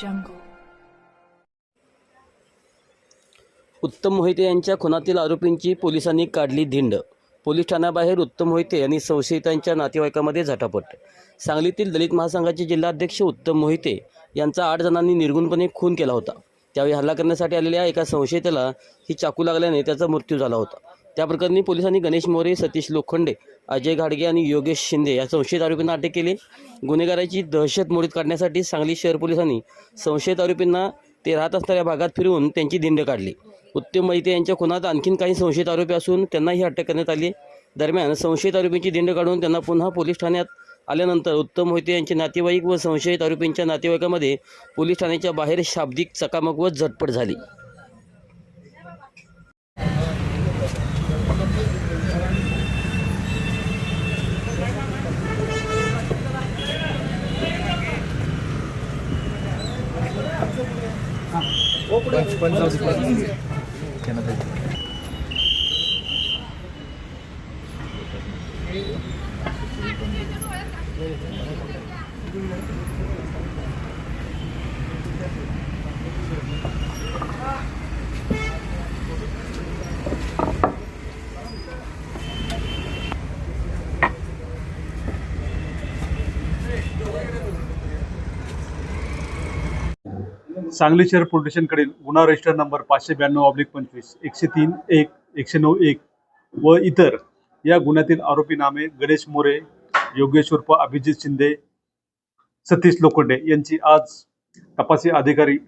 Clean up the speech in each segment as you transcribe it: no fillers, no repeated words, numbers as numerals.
jungle. उत्तम मोहिते यांच्या खुनातील आरोपींची पोलिसांनी काढली धिंड. पोलीस ठाण्याबाहेर उत्तम मोहिते आणि संशयितांच्या नातेवाईकांमध्ये झटापट. सांगलीतील दलित महासंघाचे जिल्हाध्यक्ष उत्तम मोहिते यांचा 8 जणांनी निर्गुणपणे खून केला होता. त्यावेळी हल्ला करण्यासाठी आलेल्या एका संशयिताला ही चाकू लागल्याने त्याचा मृत्यू झाला होता. त्या प्रकरणी पोलिसांनी गणेश मोरे, सतीश लोखंडे, अजय घाडगे आणि योगेश शिंदे या संशयित आरोपींना अटक केली. गुन्हेगाराची दहशत मोडीत काढण्यासाठी सांगली शहर पोलिसांनी संशयित आरोपींना ते राहत असणाऱ्या भागात फिरवून त्यांची धिंड काढली. उत्तम मोहिते यांच्या खुनात आणखीन काही संशयित आरोपी असून त्यांनाही अटक करण्यात आली. दरम्यान संशयित आरोपींची धिंड काढून त्यांना पुन्हा पोलीस ठाण्यात आल्यानंतर उत्तम मोहिते यांचे नातेवाईक व संशयित आरोपींच्या नातेवाईकांमध्ये पोलीस ठाण्याच्या बाहेर शाब्दिक चकमक व झटपट झाली. सांगली शहर पोलीस स्टेशनकडील गुन्हा रजिस्टर नंबर 592/25, 103(1), 109(1) व इतर या गुन्ह्यातील आरोपी नामे गणेश मोरे, योगेश उर्फ अभिजित शिंदे, सतीश लोखंडे यांची आज तपासी अधिकारी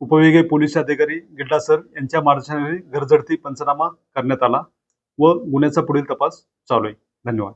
उपविभागीय पोलीस अधिकारी गिल्डा सर यांच्या मार्गदर्शनाखाली घरझडती पंचनामा करण्यात आला व गुन्ह्याचा पुढील तपास चालू आहे. धन्यवाद.